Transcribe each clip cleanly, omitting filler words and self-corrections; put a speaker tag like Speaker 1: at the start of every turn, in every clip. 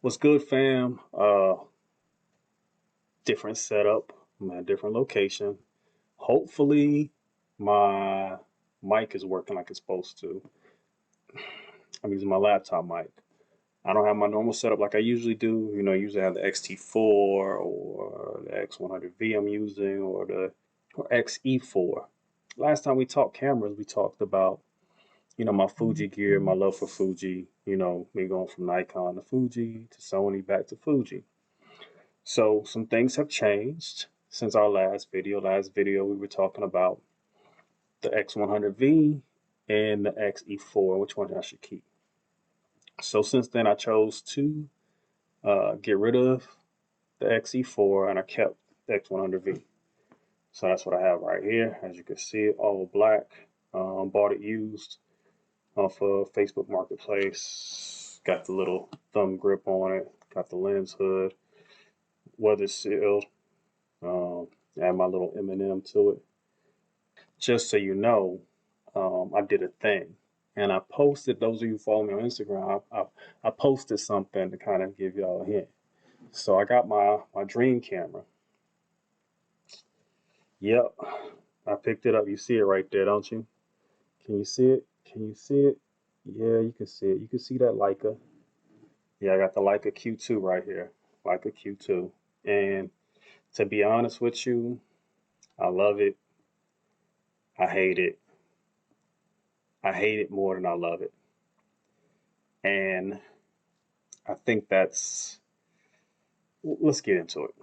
Speaker 1: What's good, fam? Different setup. I'm at a different location. Hopefully my mic is working like it's supposed to. I'm using my laptop mic. I don't have my normal setup like I usually do. You know, I usually have the XT4 or the X100V I'm using or the XE4. Last time we talked cameras, we talked about, you know, my Fuji gear, my love for Fuji, you know, me going from Nikon to Fuji to Sony back to Fuji. So some things have changed since our last video. Last video we were talking about the X100V and the XE4, which one I should keep. So since then I chose to get rid of the XE4 and I kept the X100V. So that's what I have right here. As you can see, all black. Bought it used off of Facebook Marketplace. Got the little thumb grip on it. Got the lens hood. Weather sealed. Add my little M&M to it. Just so you know, I did a thing, and I posted. Those of you who follow me on Instagram, I posted something to kind of give y'all a hint. So I got my dream camera. Yep, I picked it up. You see it right there, don't you? Can you see it? Can you see it? Yeah, you can see it. You can see that Leica. Yeah, I got the Leica Q2 right here. Leica Q2. And to be honest with you, I love it. I hate it. I hate it more than I love it. And I think let's get into it.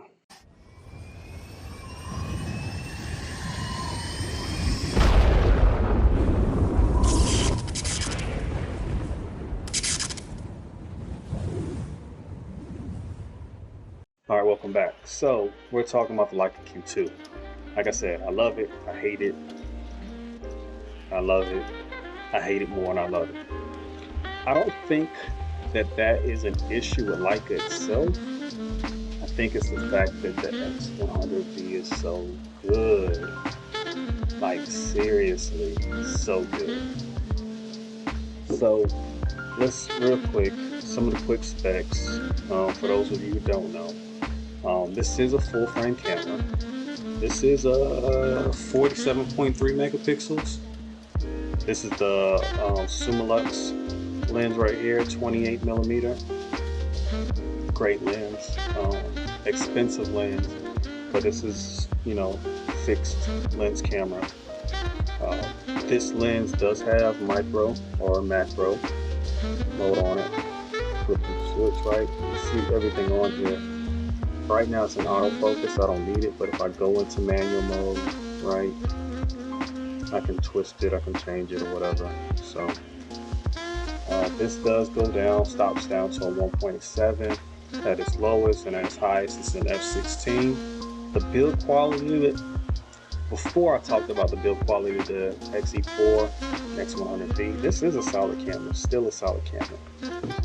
Speaker 1: All right, welcome back. So we're talking about the Leica Q2. Like I said, I love it. I hate it. I love it. I hate it more than I love it. I don't think that is an issue with Leica itself. I think it's the fact that the X100V is so good. Like, seriously, so good. So let's real quick, some of the quick specs for those of you who don't know. This is a full frame camera. This is a 47.3 megapixels. This is the Summilux lens right here, 28 millimeter. Great lens, expensive lens, but this is, you know, fixed lens camera. This lens does have micro or macro mode on it. Flip the switch, right? You see everything on here. Right now it's in autofocus, I don't need it, but if I go into manual mode, right, I can twist it, I can change it or whatever. So this does go down, stops down to a 1.7 at its lowest, and at its highest it's an f/16. The build quality of it, before I talked about the build quality of the XE4, X100V, this is a solid camera, still a solid camera,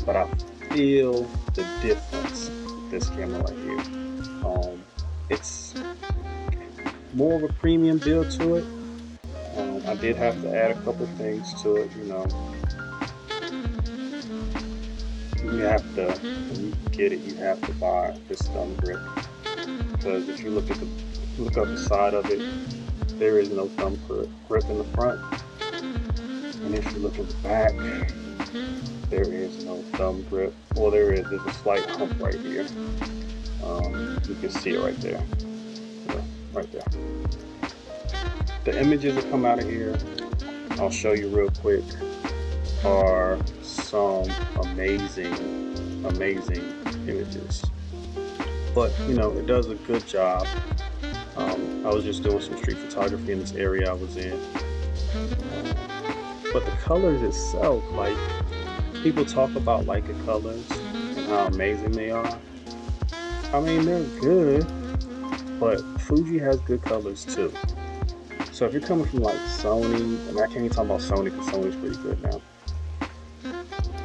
Speaker 1: but I feel the difference with this camera right here. It's more of a premium build to it. I did have to add a couple things to it, you know. You have to, when you get it, you have to buy this thumb grip, because if you look up the side of it, there is no thumb grip in the front, and if you look at the back, there is no thumb grip. Well, there's a slight hump right here. You can see it right there. Yeah, right there. The images that come out of here, I'll show you real quick, are some amazing images. But, you know, it does a good job. I was just doing some street photography in this area I was in. But the colors itself, like, people talk about Leica colors and how amazing they are. I mean, they're good, but Fuji has good colors too. So if you're coming from like Sony, and I can't even talk about Sony because Sony's pretty good now.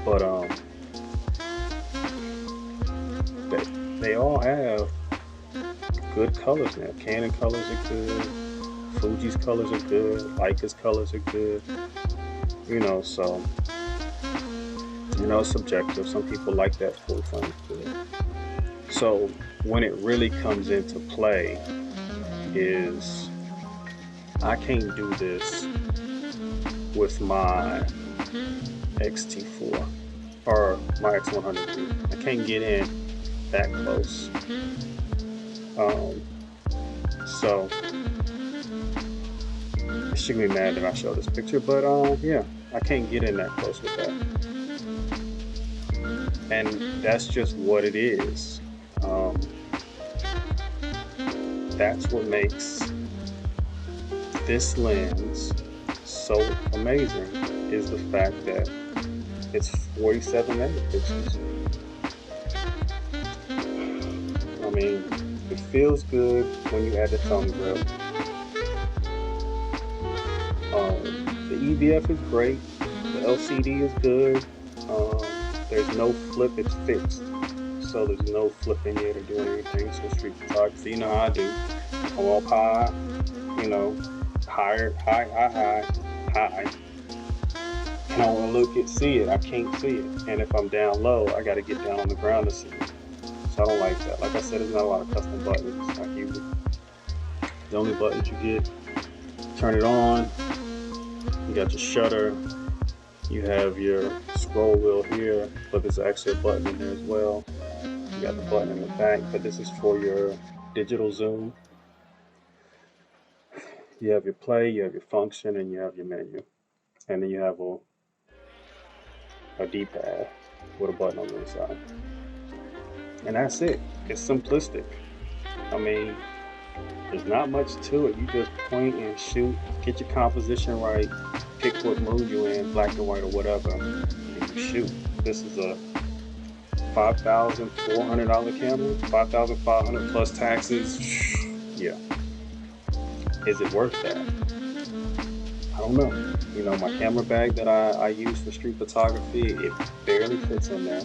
Speaker 1: But they all have good colors now. Canon colors are good, Fuji's colors are good, Leica's colors are good. You know, so You know, it's subjective. Some people like that full frame feel. So when it really comes into play is I can't do this with my X-T4 or my X100V. I can't get in that close. So she can be mad that I show this picture, but yeah, I can't get in that close with that. And that's just what it is. That's what makes this lens so amazing, is the fact that it's 47 megapixels. I mean, it feels good when you add the thumb grip. The EVF is great. The LCD is good. There's no flip, it's fixed. So there's no flipping it or doing anything. So street photography, you know how I do. I'm all high, you know, high. And I want to look at, see it. I can't see it. And if I'm down low, I got to get down on the ground to see it. So I don't like that. Like I said, there's not a lot of custom buttons like you do. The only buttons you get, turn it on. You got your shutter. You have your scroll wheel here, but there's actually a button in there as well. You got the button in the back, but this is for your digital zoom. You have your play, you have your function, and you have your menu. And then you have a D-pad with a button on the inside. And that's it. It's simplistic. I mean, there's not much to it. You just point and shoot, get your composition right, pick what mood you're in, black and white or whatever, and you shoot. This is a $5,400 camera, $5,500 plus taxes. Yeah. Is it worth that? I don't know. You know, my camera bag that I use for street photography, it barely fits in there.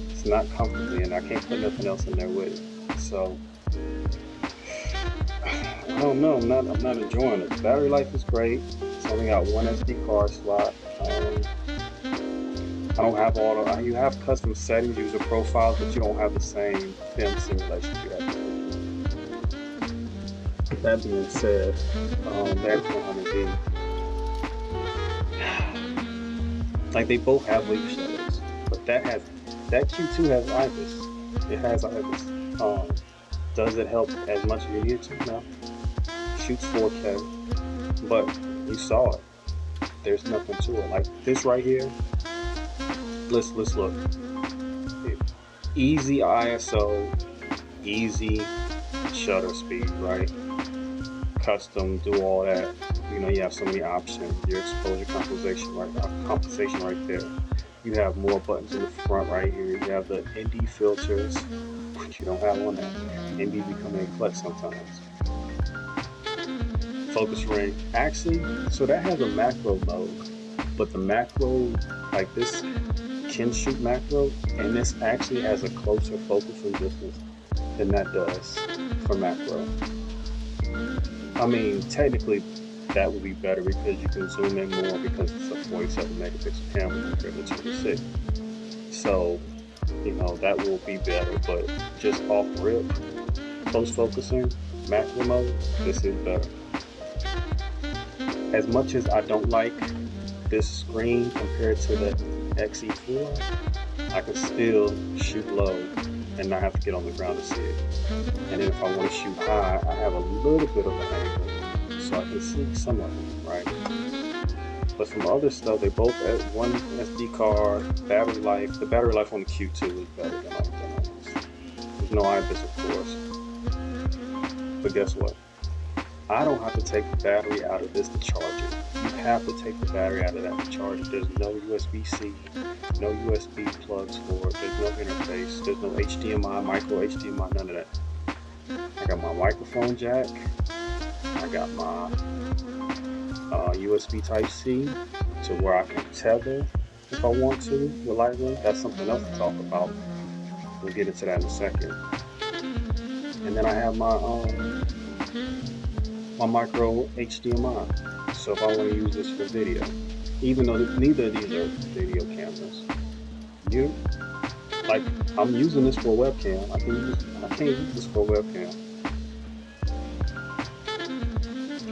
Speaker 1: It's not comfortably, and I can't put nothing else in there with it. So I don't know. I'm not enjoying it. The battery life is great. It's only got one SD card slot. I don't have auto. You have custom settings, user profiles, but you don't have the same film simulation you have. That being said, the X100V, like they both have leaf shutters, but that Q2 has IBIS. It has IBIS. Does it help as much as you need to? No. Shoots 4K, but you saw it. There's nothing to it. Like this right here. Let's look. Easy ISO, easy shutter speed, right? Custom, do all that. You know, you have so many options. Your exposure compensation right there. You have more buttons in the front right here. You have the ND filters, which you don't have on that. ND becoming a clutch sometimes. Focus ring. Actually, so that has a macro mode, but the macro, like this, can shoot macro, and this actually has a closer focus and distance than that does for macro. I mean, technically that would be better because you can zoom in more because it's a 47 megapixel camera compared to 26. So, you know, that will be better, but just off rip, close focusing, macro mode, this is better. As much as I don't like this screen compared to the XE4, I can still shoot low and not have to get on the ground to see it. And then if I want to shoot high, I have a little bit of an angle so I can see some of them, right? But from other stuff, they both have one SD card, battery life. The battery life on the Q2 is better than others. There's no IBIS, of course. But guess what? I don't have to take the battery out of this to charge it. You have to take the battery out of that to charge it. There's no USB-C, no USB plugs for it. There's no interface. There's no HDMI, micro HDMI, none of that. I got my microphone jack. I got my USB Type-C to where I can tether if I want to with Lightroom. That's something else to talk about. We'll get into that in a second. And then I have my micro HDMI. So if I want to use this for video, even though neither of these are video cameras, You like, I'm using this for a webcam. I can't use this for a webcam.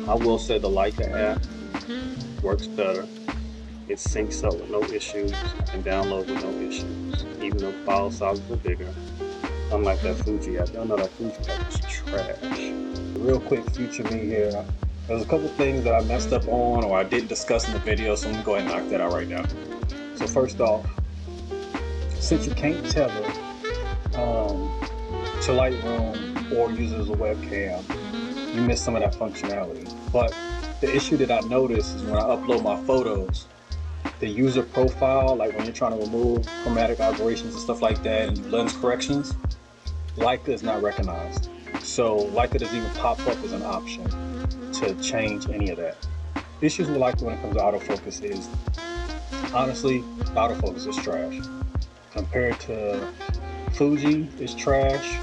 Speaker 1: I will say the Leica app works better. It syncs up with no issues. I can download with no issues, even though file sizes are bigger. Unlike that Fuji app. Y'all know that Fuji app is trash. Real quick, future me here. There's a couple things that I messed up on or I didn't discuss in the video, so I'm gonna go ahead and knock that out right now. So first off, since you can't tether to Lightroom or use it as a webcam, you miss some of that functionality. But the issue that I noticed is when I upload my photos, the user profile, like when you're trying to remove chromatic aberrations and stuff like that and lens corrections, Leica is not recognized. So Leica doesn't even pop up as an option to change any of that. Issues with Leica when it comes to autofocus is, honestly, autofocus is trash. Compared to Fuji, it's trash.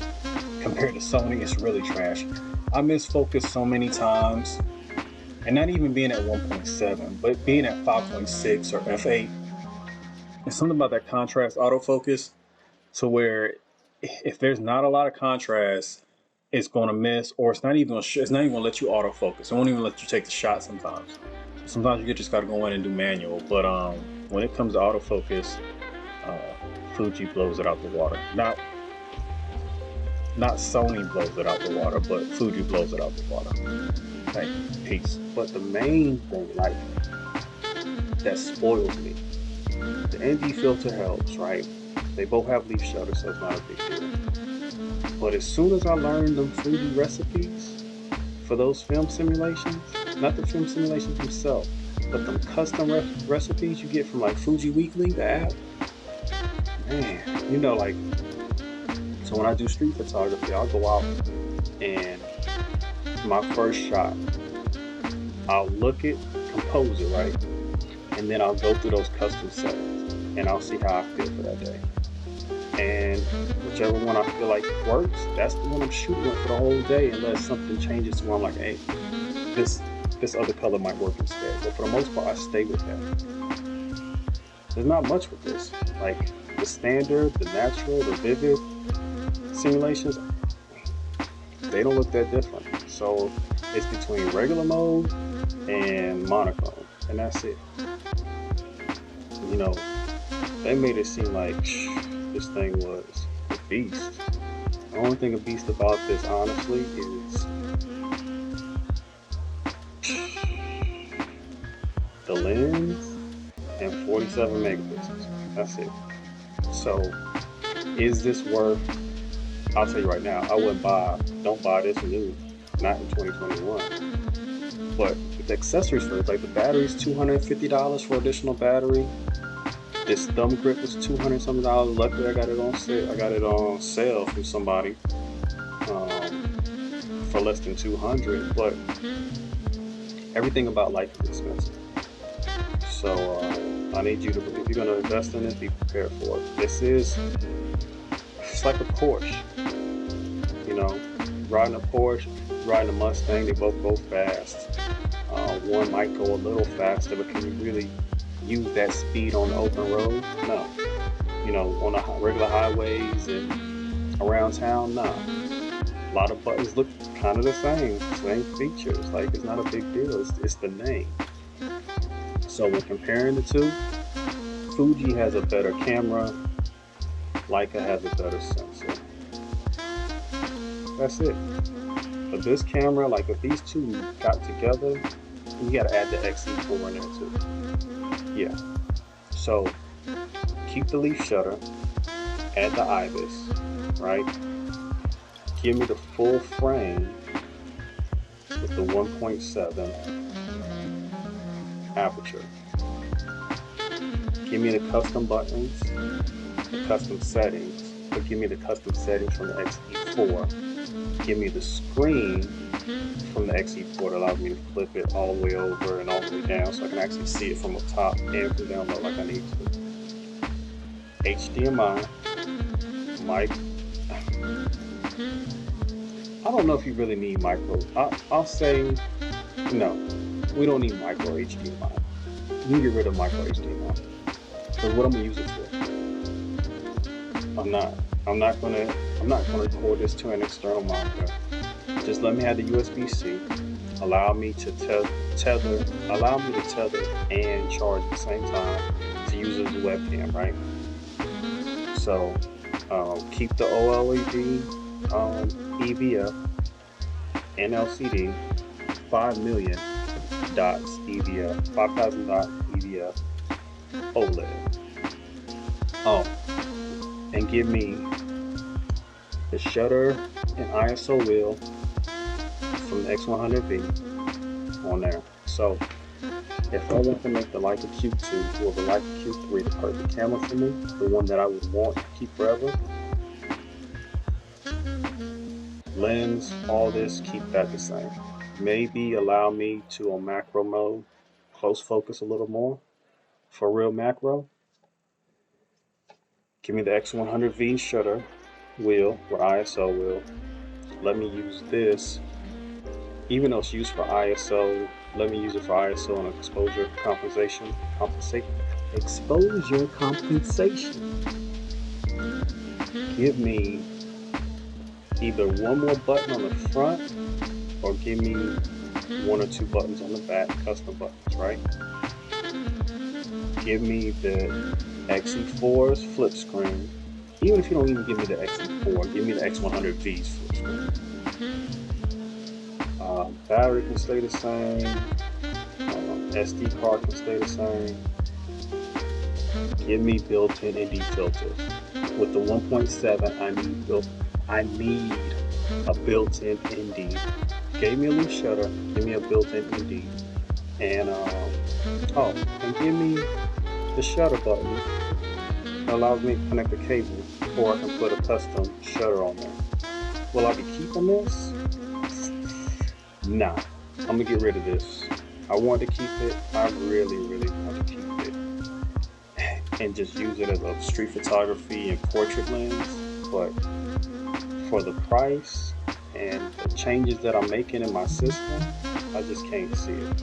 Speaker 1: Compared to Sony, it's really trash. I miss focus so many times, and not even being at 1.7, but being at 5.6 or f8. There's something about that contrast autofocus to where if there's not a lot of contrast, it's going to miss, or it's not even going to let you autofocus. It won't even let you take the shot sometimes. Sometimes you just got to go in and do manual. But when it comes to autofocus, Fuji blows it out the water. Not Sony blows it out the water, but Fuji blows it out the water. Thank you. Peace. But the main thing, like, that spoils me, the ND filter helps, right? They both have leaf shutter, so it's not a big deal. But as soon as I learned them Fuji recipes for those film simulations, not the film simulations themselves, but them custom recipes you get from like Fuji Weekly, the app, man, you know, like, so when I do street photography, I'll go out and my first shot, I'll look it, compose it, right? And then I'll go through those custom settings and I'll see how I feel for that day. And whichever one I feel like works, that's the one I'm shooting with for the whole day, unless something changes to where I'm like, hey, this other color might work instead. But for the most part, I stay with that. There's not much with this. Like the standard, the natural, the vivid simulations, they don't look that different. So it's between regular mode and monochrome, and that's it. You know, they made it seem like this thing was a beast. The only thing a beast about this, honestly, is the lens and 47 megapixels. That's it. So, is this worth? I'll tell you right now, I wouldn't don't buy this new, not in 2021. But with the accessories for it, like the battery's $250 for additional battery. This thumb grip is $200 something. Luckily, I got it on sale. I got it on sale from somebody for less than $200. But everything about Leica is expensive. So I need you to, if you're gonna invest in it, be prepared for it. It's like a Porsche. You know, riding a Porsche, riding a Mustang, they both go fast. One might go a little faster, but can you really use that speed on the open road? No. You know, on the regular highways and around town, no. A lot of buttons look kind of the same features. Like, it's not a big deal. It's the name. So when comparing the two, Fuji has a better camera. Leica has a better sensor. That's it. But this camera, like if these two got together, you gotta add the XE4 in there too. Yeah. So keep the leaf shutter, add the ibis, right? Give me the full frame with the 1.7 aperture. Give me the custom buttons, the custom settings, but give me the custom settings from the XE4. Give me the screen from the XE4 that allows me to flip it all the way over and all the way down so I can actually see it from the top and from down low like I need to. HDMI, mic. I don't know if you really need micro. I'll say no, we don't need micro HDMI. You can get rid of micro HDMI. Because what I'm going to use it for? I'm not. I'm not gonna record this to an external monitor. Just let me have the USB-C. Allow me to tether and charge at the same time to use it as a webcam, right? So keep the OLED EVF and LCD, 5 million dots EVF, 5,000 dot EVF OLED. Oh, and give me the shutter and ISO wheel from the X100V on there. So if I want to make the Leica Q2 or the Leica Q3 the perfect camera for me, the one that I would want to keep forever, lens, all this, keep that the same. Maybe allow me to, on macro mode, close focus a little more. For real macro, give me the X100V shutter wheel or ISO wheel. Let me use this, even though it's used for ISO, let me use it for ISO and exposure compensation. Exposure compensation. Give me either one more button on the front or give me 1 or 2 buttons on the back, custom buttons, right? Give me the XE4's flip screen. Even if you don't even give me the XE4, give me the X100V's flip screen. Battery can stay the same. SD card can stay the same. Give me built-in ND filters. With the 1.7, I need a built-in ND. Gave me a loose shutter. Give me a built-in ND. And and give me the shutter button that allows me to connect the cable, or I can put a custom shutter on there. Will I be keeping this? Nah, I'm gonna get rid of this. I want to keep it. I really, really want to keep it and just use it as a street photography and portrait lens. But for the price and the changes that I'm making in my system, I just can't see it.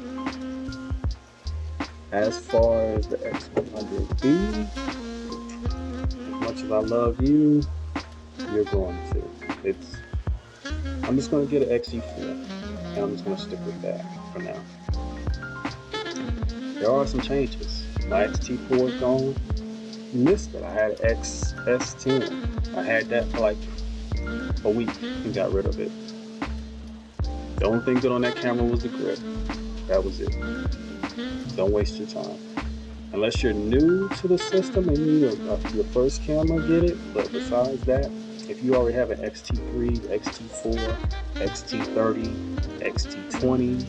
Speaker 1: As far as the X100V, as much as I love you, you're going to. I'm just going to get an XE4, and I'm just going to stick with that for now. There are some changes. My XT4 is gone. You missed it. I had an XS10. I had that for like a week and got rid of it. The only thing good on that camera was the grip. That was it. Don't waste your time. Unless you're new to the system and you your first camera, get it. But besides that, if you already have an XT3, XT4, XT30, XT20,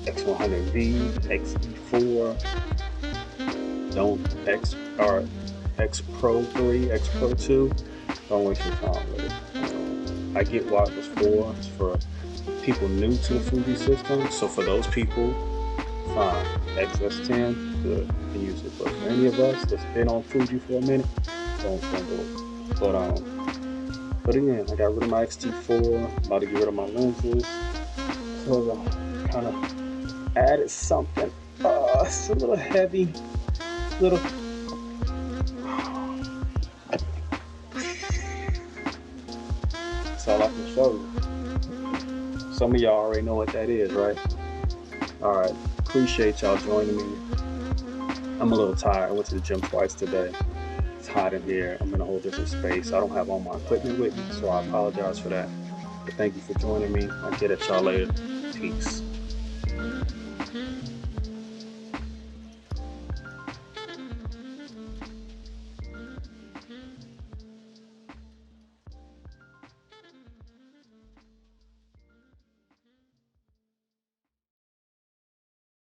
Speaker 1: X100V, XE4, X Pro 3, X Pro 2, don't waste your time with it. I get what it was for. It's for people new to the Fuji system. So for those people, fine. XS10, good, you can use it. But for any of us that's been on Fuji for a minute, don't do it. But again, I got rid of my XT4, about to get rid of my lenses. So I kind of added something. It's a little heavy, That's all I can show you. Some of y'all already know what that is, right? Alright, appreciate y'all joining me. I'm a little tired. I went to the gym twice today. It's hot in here. I'm in a whole different space. I don't have all my equipment with me, so I apologize for that. But thank you for joining me. I'll get at y'all later. Peace.